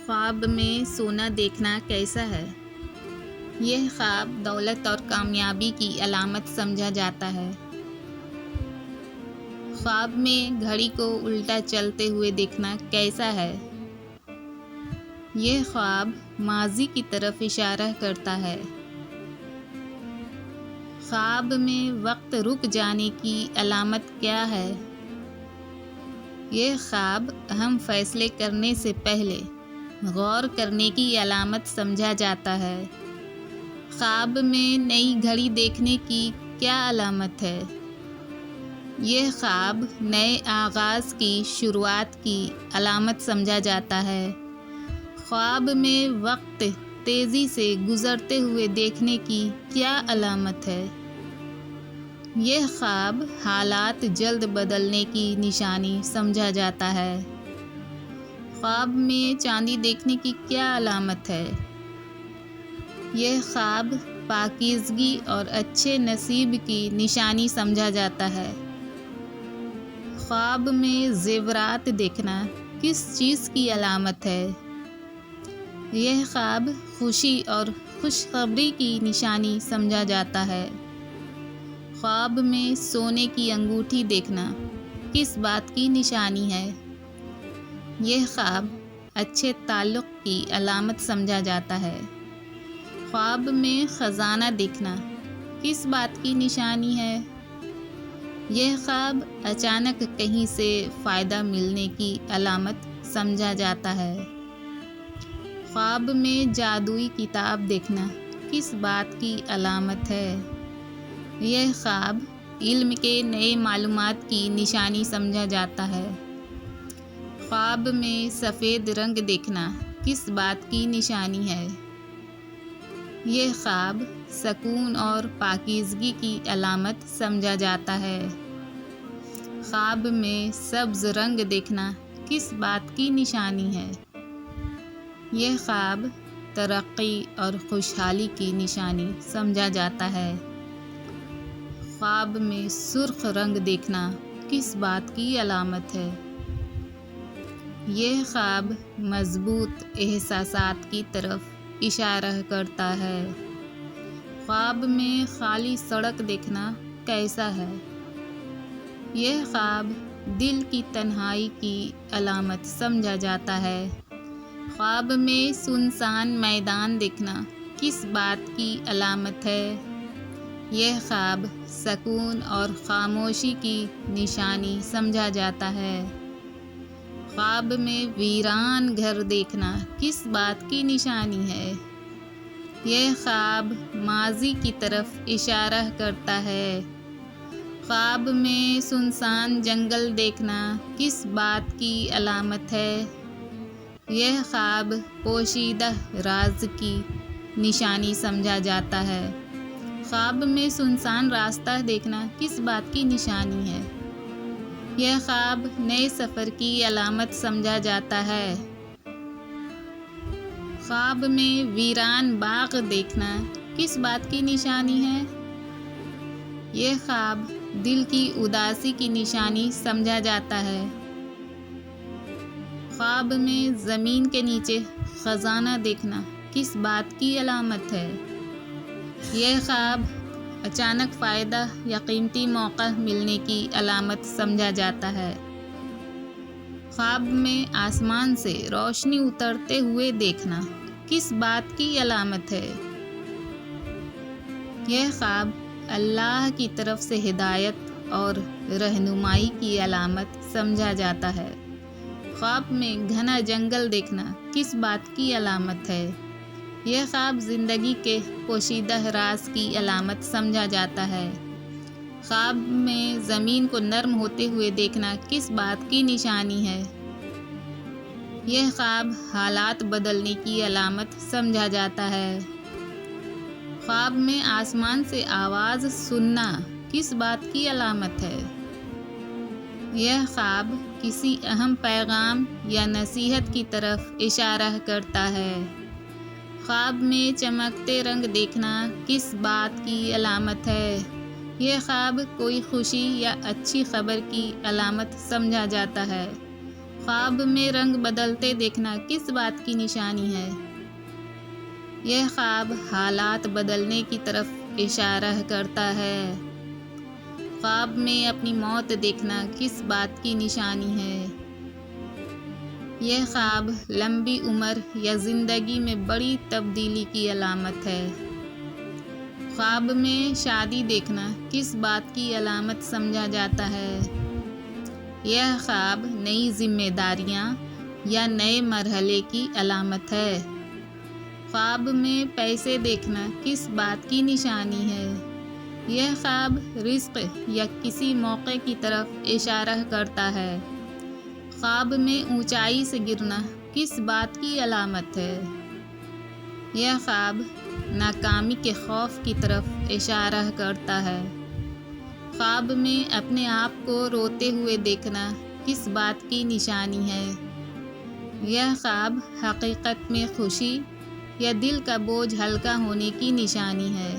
خواب میں سونا دیکھنا کیسا ہے؟ یہ خواب دولت اور کامیابی کی علامت سمجھا جاتا ہے۔ خواب میں گھڑی کو الٹا چلتے ہوئے دیکھنا کیسا ہے؟ یہ خواب ماضی کی طرف اشارہ کرتا ہے۔ خواب میں وقت رک جانے کی علامت کیا ہے؟ یہ خواب اہم فیصلے کرنے سے پہلے غور کرنے کی علامت سمجھا جاتا ہے۔ خواب میں نئی گھڑی دیکھنے کی کیا علامت ہے؟ یہ خواب نئے آغاز کی شروعات کی علامت سمجھا جاتا ہے۔ خواب میں وقت تیزی سے گزرتے ہوئے دیکھنے کی کیا علامت ہے؟ یہ خواب حالات جلد بدلنے کی نشانی سمجھا جاتا ہے۔ خواب میں چاندی دیکھنے کی کیا علامت ہے؟ یہ خواب پاکیزگی اور اچھے نصیب کی نشانی سمجھا جاتا ہے۔ خواب میں زیورات دیکھنا کس چیز کی علامت ہے؟ یہ خواب خوشی اور خوشخبری کی نشانی سمجھا جاتا ہے۔ خواب میں سونے کی انگوٹھی دیکھنا کس بات کی نشانی ہے؟ یہ خواب اچھے تعلق کی علامت سمجھا جاتا ہے۔ خواب میں خزانہ دیکھنا کس بات کی نشانی ہے؟ یہ خواب اچانک کہیں سے فائدہ ملنے کی علامت سمجھا جاتا ہے۔ خواب میں جادوئی کتاب دیکھنا کس بات کی علامت ہے؟ یہ خواب علم کے نئے معلومات کی نشانی سمجھا جاتا ہے۔ خواب میں سفید رنگ دیکھنا کس بات کی نشانی ہے؟ یہ خواب سکون اور پاکیزگی کی علامت سمجھا جاتا ہے۔ خواب میں سبز رنگ دیکھنا کس بات کی نشانی ہے؟ یہ خواب ترقی اور خوشحالی کی نشانی سمجھا جاتا ہے۔ خواب میں سرخ رنگ دیکھنا کس بات کی علامت ہے؟ یہ خواب مضبوط احساسات کی طرف اشارہ کرتا ہے۔ خواب میں خالی سڑک دیکھنا کیسا ہے؟ یہ خواب دل کی تنہائی کی علامت سمجھا جاتا ہے۔ خواب میں سنسان میدان دیکھنا کس بات کی علامت ہے؟ یہ خواب سکون اور خاموشی کی نشانی سمجھا جاتا ہے۔ خواب میں ویران گھر دیکھنا کس بات کی نشانی ہے؟ یہ خواب ماضی کی طرف اشارہ کرتا ہے۔ خواب میں سنسان جنگل دیکھنا کس بات کی علامت ہے؟ یہ خواب پوشیدہ راز کی نشانی سمجھا جاتا ہے۔ خواب میں سنسان راستہ دیکھنا کس بات کی نشانی ہے؟ یہ خواب نئے سفر کی علامت سمجھا جاتا ہے۔ خواب میں ویران باغ دیکھنا کس بات کی نشانی ہے؟ یہ خواب دل کی اداسی کی نشانی سمجھا جاتا ہے۔ خواب میں زمین کے نیچے خزانہ دیکھنا کس بات کی علامت ہے؟ یہ خواب اچانک فائدہ یا قیمتی موقع ملنے کی علامت سمجھا جاتا ہے۔ خواب میں آسمان سے روشنی اترتے ہوئے دیکھنا کس بات کی علامت ہے؟ یہ خواب اللہ کی طرف سے ہدایت اور رہنمائی کی علامت سمجھا جاتا ہے۔ خواب میں گھنا جنگل دیکھنا کس بات کی علامت ہے؟ یہ خواب زندگی کے پوشیدہ راز کی علامت سمجھا جاتا ہے۔ خواب میں زمین کو نرم ہوتے ہوئے دیکھنا کس بات کی نشانی ہے؟ یہ خواب حالات بدلنے کی علامت سمجھا جاتا ہے۔ خواب میں آسمان سے آواز سننا کس بات کی علامت ہے؟ یہ خواب کسی اہم پیغام یا نصیحت کی طرف اشارہ کرتا ہے۔ خواب میں چمکتے رنگ دیکھنا کس بات کی علامت ہے؟ یہ خواب کوئی خوشی یا اچھی خبر کی علامت سمجھا جاتا ہے۔ خواب میں رنگ بدلتے دیکھنا کس بات کی نشانی ہے؟ یہ خواب حالات بدلنے کی طرف اشارہ کرتا ہے۔ خواب میں اپنی موت دیکھنا کس بات کی نشانی ہے؟ یہ خواب لمبی عمر یا زندگی میں بڑی تبدیلی کی علامت ہے۔ خواب میں شادی دیکھنا کس بات کی علامت سمجھا جاتا ہے؟ یہ خواب نئی ذمہ داریاں یا نئے مرحلے کی علامت ہے۔ خواب میں پیسے دیکھنا کس بات کی نشانی ہے؟ یہ خواب رزق یا کسی موقع کی طرف اشارہ کرتا ہے۔ خواب میں اونچائی سے گرنا کس بات کی علامت ہے؟ یہ خواب ناکامی کے خوف کی طرف اشارہ کرتا ہے۔ خواب میں اپنے آپ کو روتے ہوئے دیکھنا کس بات کی نشانی ہے؟ یہ خواب حقیقت میں خوشی یا دل کا بوجھ ہلکا ہونے کی نشانی ہے۔